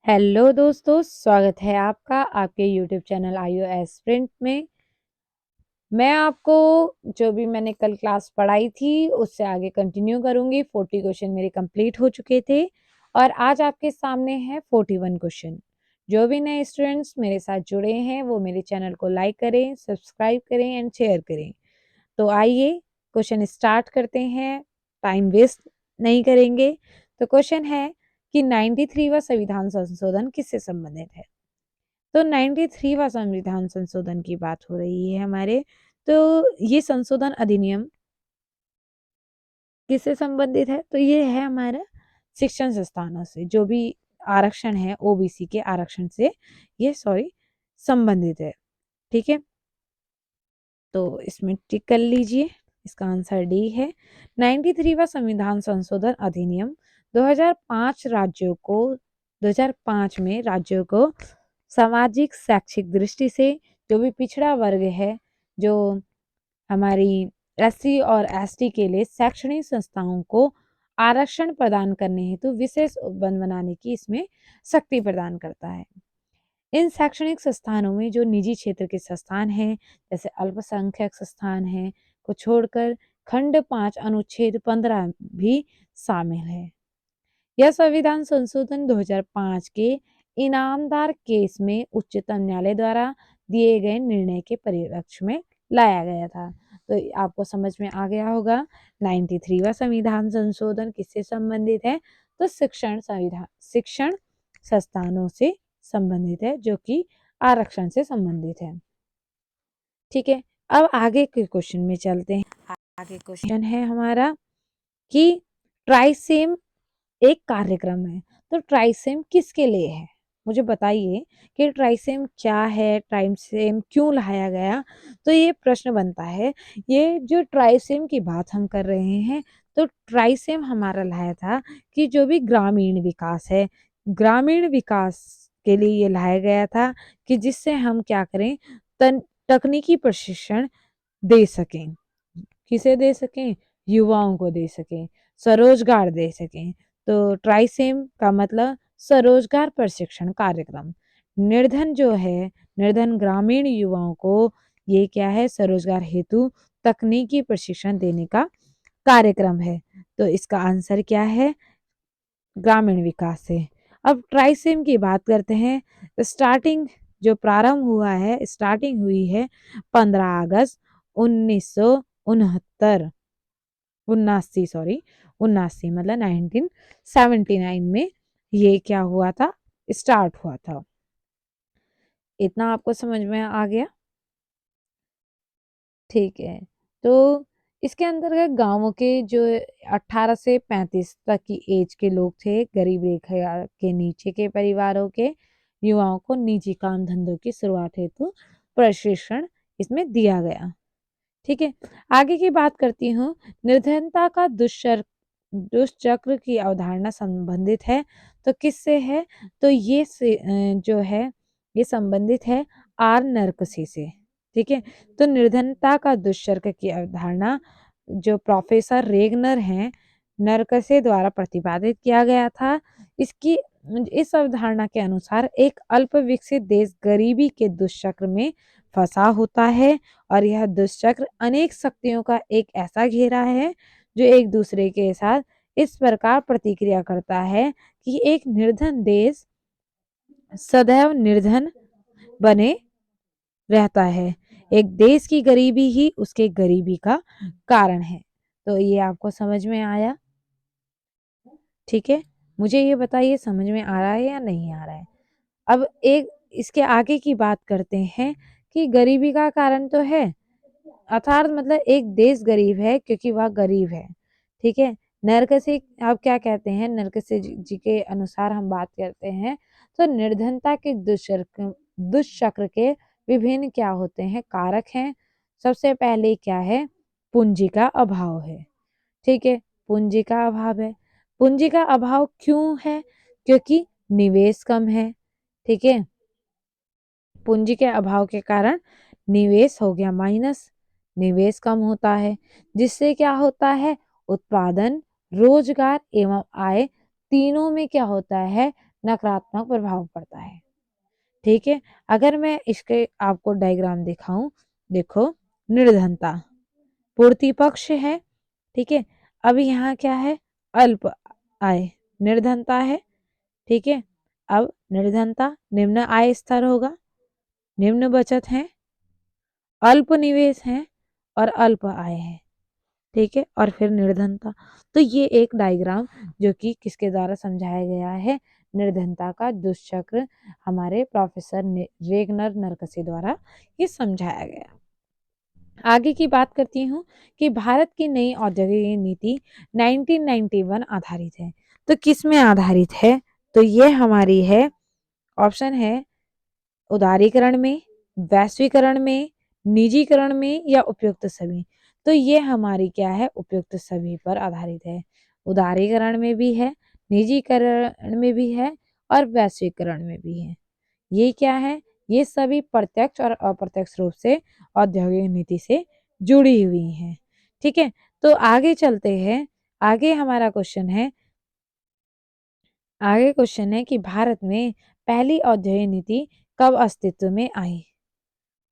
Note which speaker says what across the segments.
Speaker 1: Hello दोस्तों, स्वागत है आपका आपके यूट्यूब चैनल iOS स्प्रिंट में। मैं आपको जो भी मैंने कल क्लास पढ़ाई थी उससे आगे कंटिन्यू करूंगी। 40 क्वेश्चन मेरे कंप्लीट हो चुके थे और आज आपके सामने है 41 क्वेश्चन। जो भी नए स्टूडेंट्स मेरे साथ जुड़े हैं वो मेरे चैनल को लाइक करें, सब्सक्राइब करें एंड शेयर करें। तो आइए क्वेश्चन स्टार्ट करते हैं, टाइम वेस्ट नहीं करेंगे। तो क्वेश्चन है कि 93वां संविधान संशोधन किससे संबंधित है। तो 93वां संविधान संशोधन की बात हो रही है हमारे। तो ये संशोधन अधिनियम किससे संबंधित है, तो ये है हमारा शिक्षण संस्थानों से, जो भी आरक्षण है ओबीसी के आरक्षण से ये संबंधित है। ठीक है, तो इसमें टिक कर लीजिए। इसका आंसर डी है। 93वां संविधान संशोधन अधिनियम 2005 में राज्यों को सामाजिक शैक्षिक दृष्टि से जो भी पिछड़ा वर्ग है, जो हमारी एससी और एसटी के लिए शैक्षणिक संस्थाओं को आरक्षण प्रदान करने हेतु विशेष उपबंध बनाने की इसमें शक्ति प्रदान करता है। इन शैक्षणिक संस्थानों में जो निजी क्षेत्र के संस्थान हैं, जैसे अल्पसंख्यक संस्थान हैं, को छोड़कर खंड 5 अनुच्छेद 15 भी शामिल है। यह संविधान संशोधन 2005 के इनामदार केस में उच्चतम न्यायालय द्वारा दिए गए निर्णय के परिप्रेक्ष्य में लाया गया था। तो आपको समझ में आ गया होगा 93वां संविधान संशोधन किससे संबंधित है। तो शिक्षण संस्थानों से संबंधित है, जो कि आरक्षण से संबंधित है। ठीक है, अब आगे के क्वेश्चन में चलते हैं। आगे क्वेश्चन है हमारा कि ट्राइसेम एक कार्यक्रम है। तो ट्राइसेम किसके लिए है, मुझे बताइए कि ट्राइसेम क्या है, ट्राइसेम क्यों लाया गया। तो ये प्रश्न बनता है। ये जो ट्राइसेम की बात हम कर रहे हैं, तो ट्राइसेम हमारा लाया था कि जो भी ग्रामीण विकास है, ग्रामीण विकास के लिए ये लाया गया था कि जिससे हम क्या करें, तकनीकी प्रशिक्षण दे सकें। किसे दे सकें, युवाओं को दे सकें, स्वरोजगार दे सकें। तो ट्राइसेम का मतलब स्वरोजगार प्रशिक्षण कार्यक्रम। निर्धन जो है, निर्धन ग्रामीण युवाओं को ये क्या है, स्वरोजगार हेतु तकनीकी प्रशिक्षण देने का कार्यक्रम है। तो इसका आंसर क्या है, ग्रामीण विकास से। अब ट्राइसेम की बात करते हैं। स्टार्टिंग जो प्रारंभ हुआ है, स्टार्टिंग हुई है 15 अगस्त 1969 79 मतलब 1979 में ये क्या हुआ था, स्टार्ट हुआ था। इतना आपको समझ में आ गया। ठीक है, तो इसके अंतर्गत गांवों के जो 18 से 35 तक की एज के लोग थे, गरीब रेखा के नीचे के परिवारों के युवाओं को निजी काम धंधों की शुरुआत हेतु प्रशिक्षण इसमें दिया गया। ठीक है, आगे की बात करती हूँ। निर्धनता का दुष्चक्र की अवधारणा संबंधित है। तो किससे है, तो जो है ये संबंधित है आर नरकसी से। ठीक है, तो निर्धनता का दुष्चक्र की अवधारणा जो प्रोफेसर रेगनर हैं, नरकसे द्वारा प्रतिपादित किया गया था। इसकी इस अवधारणा के अनुसार एक अल्प विकसित देश गरीबी के दुष्चक्र में फंसा होता है, और यह दुष्चक्र अनेक शक्तियों का एक ऐसा घेरा है जो एक दूसरे के साथ इस प्रकार प्रतिक्रिया करता है कि एक निर्धन देश सदैव निर्धन बने रहता है। एक देश की गरीबी ही उसके गरीबी का कारण है। तो ये आपको समझ में आया। ठीक है, मुझे ये बताइए समझ में आ रहा है या नहीं आ रहा है। अब एक इसके आगे की बात करते हैं कि गरीबी का कारण तो है, अर्थात मतलब एक देश गरीब है क्योंकि वह गरीब है। ठीक है, नरकसी आप क्या कहते हैं, नरकसी जी के अनुसार हम बात करते हैं तो निर्धनता के दुष्चक्र के विभिन्न क्या होते हैं, कारक हैं। सबसे पहले क्या है, पूंजी का अभाव है। ठीक है, पूंजी का अभाव है। पूंजी का अभाव क्यों है, क्योंकि निवेश कम है। ठीक है, पूंजी के अभाव के कारण निवेश हो गया माइनस, निवेश कम होता है, जिससे क्या होता है, उत्पादन, रोजगार एवं आय तीनों में क्या होता है, नकारात्मक प्रभाव पड़ता है। ठीक है, अगर मैं इसके आपको डायग्राम दिखाऊं, देखो निर्धनता पूर्ति पक्ष है। ठीक है, अब यहाँ क्या है, अल्प आय निर्धनता है। ठीक है, अब निर्धनता निम्न आय स्तर होगा, निम्न बचत है, अल्प निवेश है और अल्प आय है। ठीक है, और फिर निर्धनता। तो ये एक डायग्राम जो कि किसके द्वारा समझाया गया है, निर्धनता का दुष्चक्र हमारे प्रोफेसर रेगनर नरकसे द्वारा ये समझाया गया। आगे की बात करती हूँ कि भारत की नई औद्योगिक नीति 1991 आधारित है। तो किस में आधारित है, तो ये हमारी है, ऑप्शन है उदारीकरण में, वैश्वीकरण में, निजीकरण में या उपयुक्त सभी। तो ये हमारी क्या है, उपयुक्त सभी पर आधारित है। उदारीकरण में भी है, निजीकरण में भी है और वैश्वीकरण में भी है। ये क्या है, ये सभी प्रत्यक्ष और अप्रत्यक्ष रूप से औद्योगिक नीति से जुड़ी हुई हैं। ठीक है, तो आगे चलते हैं। आगे हमारा क्वेश्चन है, आगे क्वेश्चन है कि भारत में पहली औद्योगिक नीति कब अस्तित्व में आई।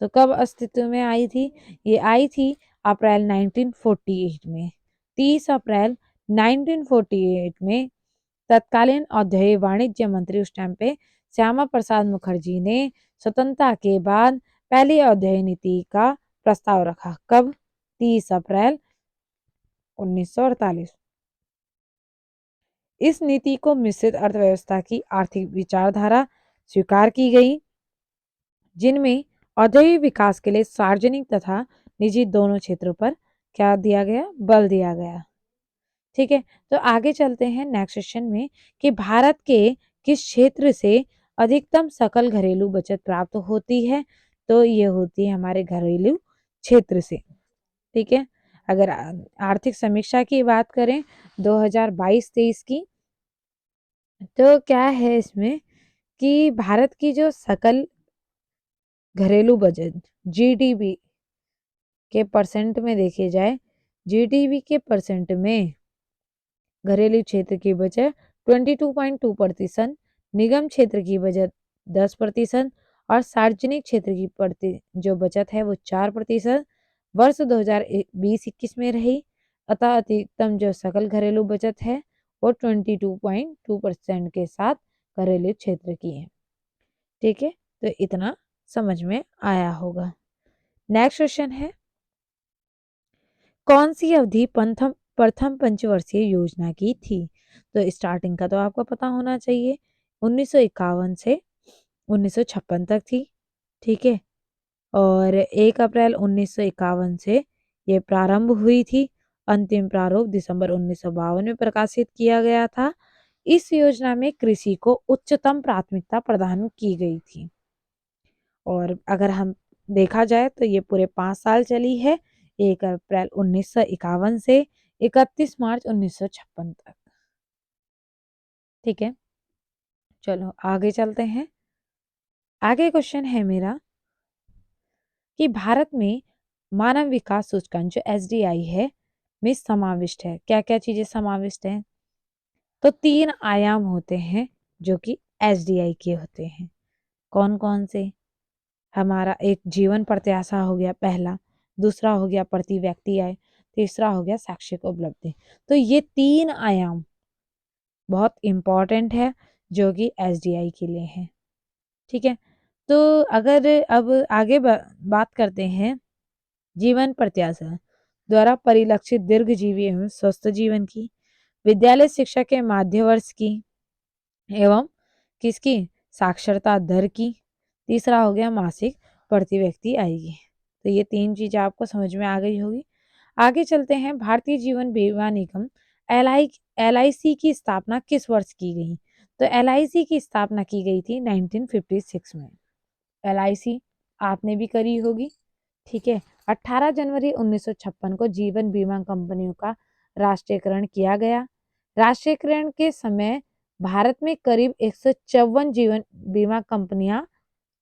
Speaker 1: तो कब अस्तित्व में आई थी, ये आई थी अप्रैल 1948 में। 30 अप्रैल 1948 में तत्कालीन औद्योगिक वाणिज्य मंत्री उस टाइम पे श्यामा प्रसाद मुखर्जी ने स्वतंत्रता के बाद पहली औद्योगिक नीति का प्रस्ताव रखा। कब, 30 अप्रैल 1948। इस नीति को मिश्रित अर्थव्यवस्था की आर्थिक विचारधारा स्वीकार की गई, जिनमें औद्योगिक विकास के लिए सार्वजनिक तथा निजी दोनों क्षेत्रों पर क्या दिया गया, बल दिया गया। ठीक है, तो आगे चलते हैं नेक्स्ट सेशन में कि भारत के किस क्षेत्र से अधिकतम सकल घरेलू बचत प्राप्त होती है। तो ये होती है हमारे घरेलू क्षेत्र से। ठीक है, अगर आर्थिक समीक्षा की बात करें 2022-23 की, तो क्या है इसमें कि भारत की जो सकल घरेलू बचत जीडीपी के परसेंट में देखे जाए, जीडीपी के परसेंट में घरेलू क्षेत्र की बचत 22.2%, निगम क्षेत्र की बचत 10% और सार्वजनिक क्षेत्र की जो बचत है वो 4% वर्ष 2020-21 में रही। अतः अधिकतम जो सकल घरेलू बचत है वो 22.2% के साथ घरेलू क्षेत्र की है। ठीक है, तो इतना समझ में आया होगा। नेक्स्ट क्वेश्चन है, कौन सी अवधि प्रथम पंचवर्षीय योजना की थी। तो स्टार्टिंग का तो आपको पता होना चाहिए, 1951 से 1956 तक थी। ठीक है, और 1 अप्रैल 1951 से ये प्रारंभ हुई थी। अंतिम प्रारूप दिसंबर 1952 में प्रकाशित किया गया था। इस योजना में कृषि को उच्चतम प्राथमिकता प्रदान की गई थी। और अगर हम देखा जाए तो ये पूरे 5 साल चली है, 1 अप्रैल 1951 से 31 मार्च 1956 तक। ठीक है, चलो आगे चलते हैं। आगे क्वेश्चन है मेरा कि भारत में मानव विकास सूचकांक जो एसडीआई है में समाविष्ट है, क्या क्या चीजें समाविष्ट हैं। तो 3 आयाम होते हैं जो कि एसडीआई के होते हैं। कौन कौन से, हमारा एक जीवन प्रत्याशा हो गया पहला, दूसरा हो गया प्रति व्यक्ति आय, तीसरा हो गया शैक्षिक उपलब्धि। तो ये 3 आयाम बहुत इंपॉर्टेंट है जो कि एसडीआई के लिए है। ठीक है, तो अगर अब आगे बात करते हैं जीवन प्रत्याशा द्वारा परिलक्षित दीर्घजीवी एवं स्वस्थ जीवन की, विद्यालय शिक्षा के माध्य वर्ष की एवं किसकी, साक्षरता दर की, तीसरा हो गया मासिक प्रति व्यक्ति आएगी। तो ये 3 चीजें आपको समझ में आ गई होगी। आगे चलते हैं, भारतीय जीवन बीमा निगम एलआईसी की स्थापना किस वर्ष की गई। तो एलआईसी की स्थापना की गई थी 1956 में। एलआईसी आपने भी करी होगी। ठीक है, 18 जनवरी 1956 को जीवन बीमा कंपनियों का राष्ट्रीयकरण किया गया। राष्ट्रीयकरण के समय भारत में करीब 154 जीवन बीमा कंपनियां,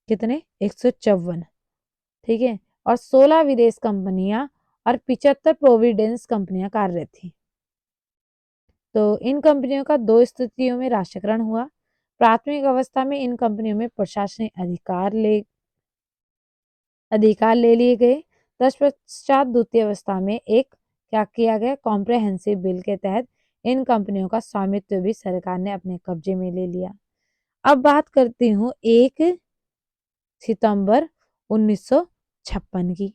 Speaker 1: कितने, 154। ठीक है, और 16 विदेश कंपनियां और 75 प्रोविडेंस कंपनियां कार्यरत थी। तो इन कंपनियों का 2 स्थितियों में राष्ट्रीयकरण हुआ। प्राथमिक अवस्था में इन कंपनियों में प्रशासनिक अधिकार ले लिए गए। तत्पश्चात द्वितीय अवस्था में एक क्या किया गया, कॉम्प्रहेंसिव बिल के तहत इन कंपनियों का स्वामित्व भी सरकार ने अपने कब्जे में ले लिया। अब बात करती हूँ 1 सितंबर 1956 की।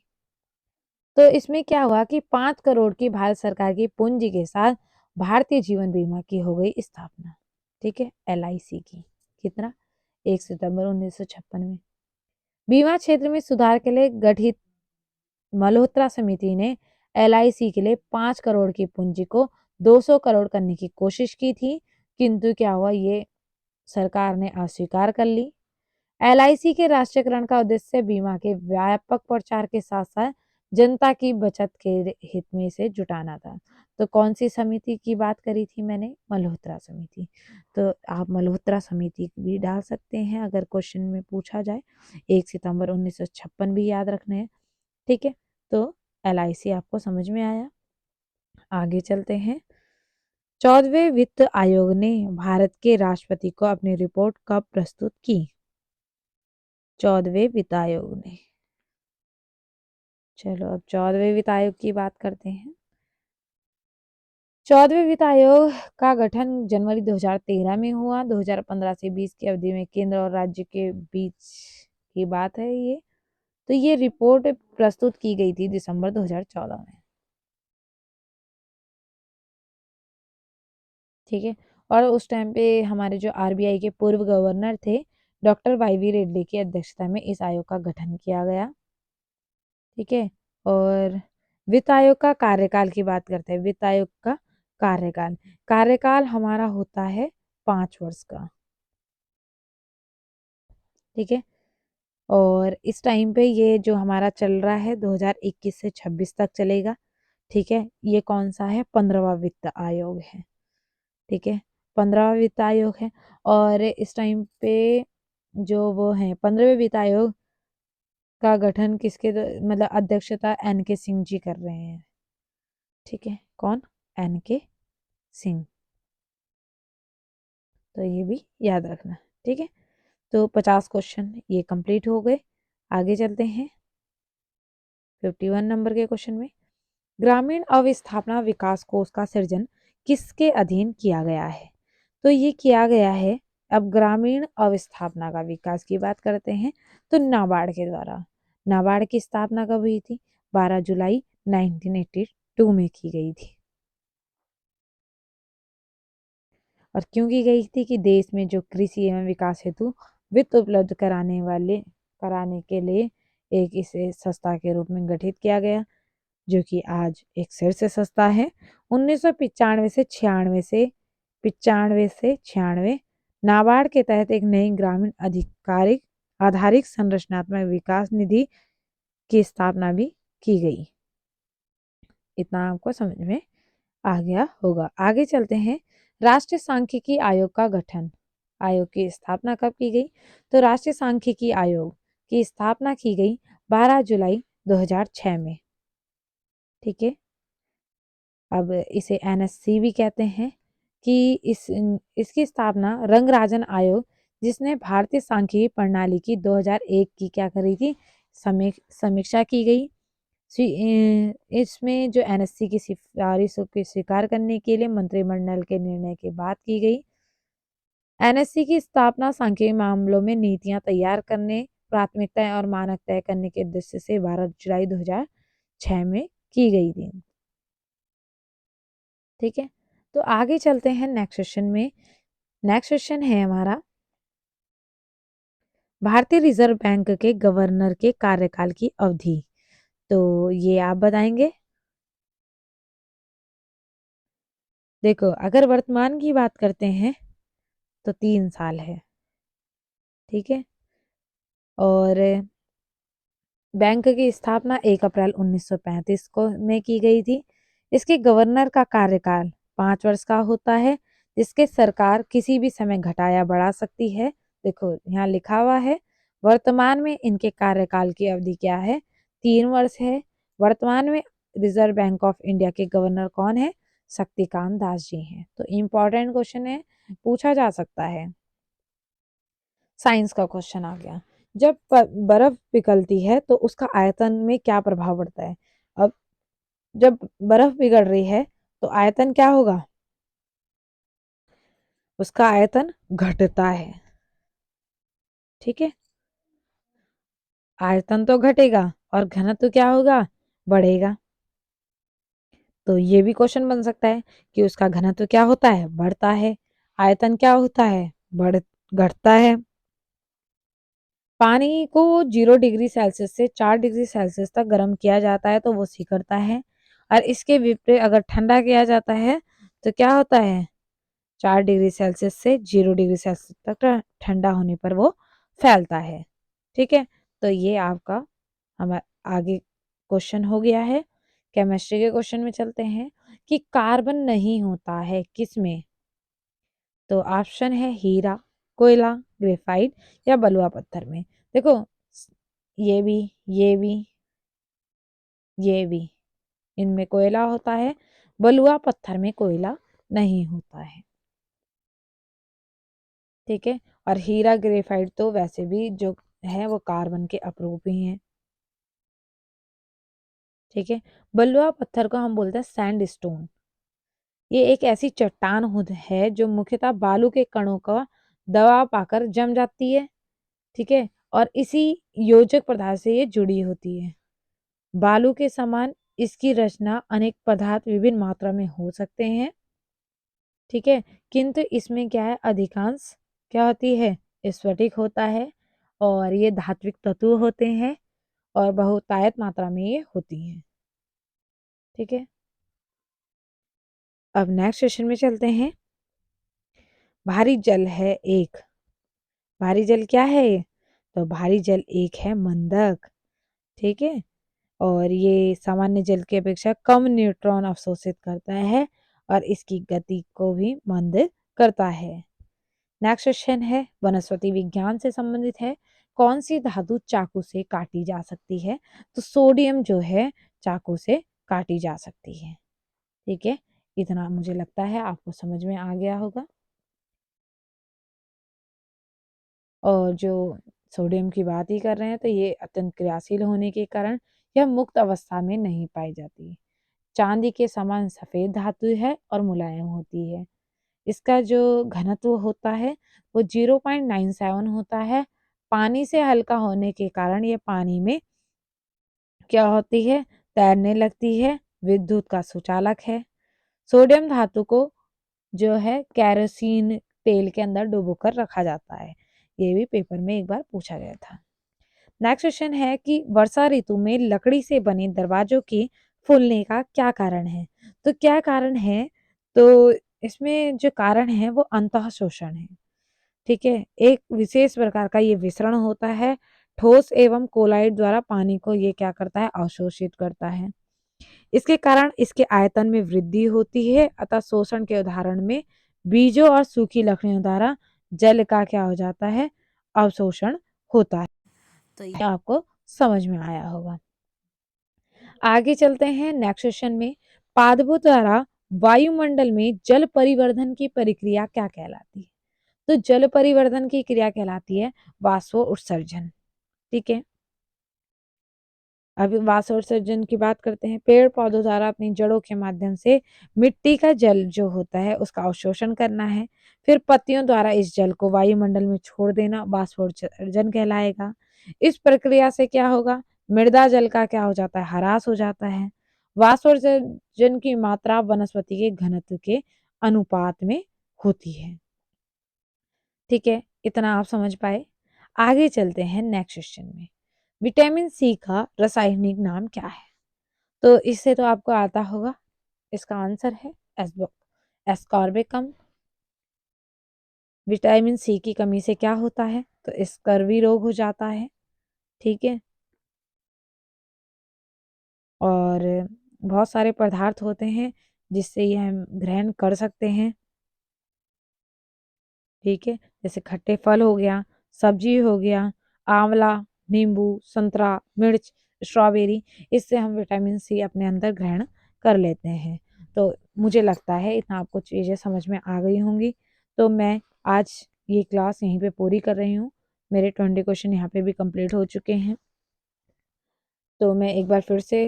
Speaker 1: तो इसमें क्या हुआ कि 5 करोड़ की भारत सरकार की पूंजी के साथ भारतीय जीवन बीमा की हो गई स्थापना। ठीक है, LIC की। कितना? 1 सितंबर 1956 में। बीमा क्षेत्र में सुधार के लिए गठित मल्होत्रा समिति ने LIC के लिए 5 करोड़ की पूंजी को 200 करोड़ करने की कोशिश की थी, किंतु क्या हुआ, ये सरकार ने अस्वीकार कर ली। LIC के राष्ट्रीयकरण का उद्देश्य बीमा के व्यापक प्रचार के साथ साथ जनता की बचत के हित में इसे जुटाना था। तो कौन सी समिति की बात करी थी मैंने? मल्होत्रा समिति। तो आप मल्होत्रा समिति भी डाल सकते हैं अगर क्वेश्चन में पूछा जाए। 1 सितंबर 1956 भी याद रखना है। ठीक है, तो LIC आपको समझ में आया। आगे चलते हैं। 14वें वित्त आयोग ने भारत के राष्ट्रपति को अपनी रिपोर्ट कब प्रस्तुत की? 14वें वित्त आयोग ने। चलो अब 14वें वित्त आयोग की बात करते हैं। 14वें वित्त आयोग का गठन जनवरी 2013 में हुआ। 2015 से 20 की अवधि में केंद्र और राज्य के बीच की बात है ये। तो ये रिपोर्ट प्रस्तुत की गई थी दिसंबर 2014 में। ठीक है, और उस टाइम पे हमारे जो RBI के पूर्व गवर्नर थे डॉक्टर YV रेड्डी की अध्यक्षता में इस आयोग का गठन किया गया। ठीक है, और वित्त आयोग का कार्यकाल की बात करते हैं। वित्त आयोग का कार्यकाल कार्यकाल हमारा होता है 5 वर्ष का। ठीक है, और इस टाइम पे ये जो हमारा चल रहा है 2021 से 26 तक चलेगा। ठीक है, ये कौन सा है? 15वां वित्त आयोग है। ठीक है, 15वां वित्त आयोग है। और इस टाइम पे जो वो है 15वें वित्त आयोग का गठन किसके मतलब अध्यक्षता NK सिंह जी कर रहे हैं। ठीक है, कौन? NK सिंह। तो ये भी याद रखना। ठीक है, तो 50 क्वेश्चन ये कंप्लीट हो गए। आगे चलते हैं 51 नंबर के क्वेश्चन में। ग्रामीण अवस्थापना विकास कोष का सृजन किसके अधीन किया गया है? तो ये किया गया है, अब ग्रामीण अवस्थापना का विकास की बात करते हैं तो नाबार्ड के द्वारा। नाबार्ड की स्थापना कब हुई थी? 12 जुलाई 1982 में की गई थी। और क्यों की गई थी? कि देश में जो कृषि एवं विकास हेतु वित्त उपलब्ध कराने के लिए एक इसे संस्था के रूप में गठित किया गया, जो कि आज एक शीर्ष संस्था है। 1995 से 96 नाबार्ड के तहत एक नई ग्रामीण आधिकारिक आधारिक संरचनात्मक विकास निधि की स्थापना भी की गई। इतना आपको समझ में आ गया होगा। आगे चलते हैं। राष्ट्रीय सांख्यिकी आयोग का गठन, आयोग की स्थापना कब की गई? तो राष्ट्रीय सांख्यिकी आयोग की स्थापना की गई 12 जुलाई 2006 में। ठीक है, अब इसे NSC भी कहते हैं। कि इसकी स्थापना रंगराजन आयोग, जिसने भारतीय सांख्यिकी प्रणाली की 2001 की क्या करी थी? समीक्षा की गई। इसमें जो NSC की सिफारिशों को स्वीकार करने के लिए मंत्रिमंडल के निर्णय के बाद की गई। NSC की स्थापना सांख्यिकी मामलों में नीतियां तैयार करने, प्राथमिकताएं और मानक तय करने के उद्देश्य से 12 जुलाई 2006 में की गई थी। ठीक है, तो आगे चलते हैं नेक्स्ट सेशन में। नेक्स्ट सेशन है हमारा भारतीय रिजर्व बैंक के गवर्नर के कार्यकाल की अवधि। तो ये आप बताएंगे। देखो, अगर वर्तमान की बात करते हैं तो 3 साल है। ठीक है, और बैंक की स्थापना 1 अप्रैल 1935 को में की गई थी। इसके गवर्नर का कार्यकाल 5 वर्ष का होता है, जिसके सरकार किसी भी समय घटाया बढ़ा सकती है। देखो यहाँ लिखा हुआ है, वर्तमान में इनके कार्यकाल की अवधि क्या है? 3 वर्ष है। वर्तमान में रिजर्व बैंक ऑफ इंडिया के गवर्नर कौन है? शक्तिकांत दास जी हैं। तो इम्पोर्टेंट क्वेश्चन है, पूछा जा सकता है। साइंस का क्वेश्चन आ गया। जब बर्फ पिघलती है तो उसका आयतन में क्या प्रभाव पड़ता है? अब जब बर्फ पिघल रही है तो आयतन क्या होगा? उसका आयतन घटता है। ठीक है, आयतन तो घटेगा और घनत्व क्या होगा? बढ़ेगा। तो ये भी क्वेश्चन बन सकता है कि उसका घनत्व क्या होता है? बढ़ता है। आयतन क्या होता है? बढ़ घटता है। पानी को 0 डिग्री सेल्सियस से 4 डिग्री सेल्सियस तक गर्म किया जाता है तो वो सिकुड़ता है, और इसके विपरीत अगर ठंडा किया जाता है तो क्या होता है? 4 डिग्री सेल्सियस से 0 डिग्री सेल्सियस तक ठंडा होने पर वो फैलता है। ठीक है, तो ये आपका हमारा आगे क्वेश्चन हो गया है। केमिस्ट्री के क्वेश्चन में चलते हैं कि कार्बन नहीं होता है किसमें? तो ऑप्शन है हीरा, कोयला, ग्रेफाइट या बलुआ पत्थर में। देखो, ये भी, ये भी, ये भी, इनमें कोयला होता है। बलुआ पत्थर में कोयला नहीं होता है। ठीक है, और हीरा ग्रेफाइट तो वैसे भी जो है वो कार्बन के अपरूप ही हैं। ठीक है, बलुआ पत्थर को हम बोलते हैं सैंडस्टोन। ये एक ऐसी चट्टान है जो मुख्यतः बालू के कणों का दबाव पाकर जम जाती है। ठीक है, और इसी योजक पदार्थ से ये जुड़ी होती है। बालू के समान इसकी रचना अनेक पदार्थ विभिन्न मात्रा में हो सकते हैं। ठीक है, किंतु इसमें क्या है, अधिकांश क्या होती है? स्फटिक होता है, और ये धात्विक तत्व होते हैं और बहुतायत मात्रा में ये होती हैं। ठीक है, अब नेक्स्ट सेशन में चलते हैं। भारी जल है एक। भारी जल क्या है? तो भारी जल एक है मंदक। ठीक है, और ये सामान्य जल की अपेक्षा कम न्यूट्रॉन अवशोषित करता है और इसकी गति को भी मंद करता है। नेक्स्ट क्वेश्चन है वनस्पति विज्ञान से संबंधित है। कौन सी धातु चाकू से काटी जा सकती है? तो सोडियम जो है चाकू से काटी जा सकती है। ठीक है, इतना मुझे लगता है आपको समझ में आ गया होगा। और जो सोडियम की बात ही कर रहे हैं तो ये अत्यंत क्रियाशील होने के कारण यह मुक्त अवस्था में नहीं पाई जाती। चांदी के समान सफेद धातु है और मुलायम होती है। इसका जो घनत्व होता है वो 0.97 होता है। पानी से हल्का होने के कारण ये पानी में क्या होती है? तैरने लगती है। विद्युत का सुचालक है। सोडियम धातु को जो है केरोसिन तेल के अंदर डुबोकर रखा जाता है। ये भी पेपर में एक बार पूछा गया था। नेक्स्ट क्वेश्चन है कि वर्षा ऋतु में लकड़ी से बने दरवाजों के फूलने का क्या कारण है? तो क्या कारण है? तो इसमें जो कारण है वो अंतः शोषण है। ठीक है, एक विशेष प्रकार का ये विसरण होता है। ठोस एवं कोलाइड द्वारा पानी को ये क्या करता है? अवशोषित करता है। इसके कारण इसके आयतन में वृद्धि होती है। अतः शोषण के उदाहरण में बीजों और सूखी लकड़ियों द्वारा जल का क्या हो जाता है? अवशोषण होता है। तो ये आपको समझ में आया होगा। आगे चलते हैं नेक्स्ट क्वेश्चन में। पादपों द्वारा वायुमंडल में जल परिवर्धन की प्रक्रिया क्या कहलाती है? तो जल परिवर्धन की क्रिया कहलाती है वाष्प उत्सर्जन। ठीक है, अभी वाष्प उत्सर्जन की बात करते हैं। पेड़ पौधों द्वारा अपनी जड़ों के माध्यम से मिट्टी का जल जो होता है उसका अवशोषण करना है। फिर पत्तियों द्वारा इस जल को वायुमंडल में छोड़ देना वाष्प उत्सर्जन कहलाएगा। इस प्रक्रिया से क्या होगा? मृदा जल का क्या हो जाता है? ह्रास हो जाता है। वाष्प उत्सर्जन की मात्रा वनस्पति के घनत्व के अनुपात में होती है। ठीक है, इतना आप समझ पाए। आगे चलते हैं नेक्स्ट क्वेश्चन में। विटामिन सी का रासायनिक नाम क्या है? तो इससे तो आपको आता होगा। इसका आंसर है एस्कॉर्बिकम। विटामिन सी की कमी से क्या होता है? तो स्कर्वी रोग हो जाता है। ठीक है, और बहुत सारे पदार्थ होते हैं जिससे ये हम ग्रहण कर सकते हैं। ठीक है, जैसे खट्टे फल हो गया, सब्जी हो गया, आंवला, नींबू, संतरा, मिर्च, स्ट्रॉबेरी, इससे हम विटामिन सी अपने अंदर ग्रहण कर लेते हैं। तो मुझे लगता है इतना आपको चीज़ें समझ में आ गई होंगी। तो मैं आज ये क्लास यहीं पे पूरी कर रही हूँ। मेरे 20 क्वेश्चन यहाँ पे भी कंप्लीट हो चुके हैं। तो मैं एक बार फिर से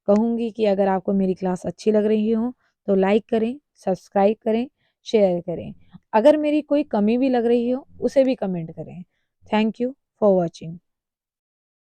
Speaker 1: कहूँगी कि अगर आपको मेरी क्लास अच्छी लग रही हो तो लाइक करें, सब्सक्राइब करें, शेयर करें। अगर मेरी कोई कमी भी लग रही हो उसे भी कमेंट करें। Thank you for watching.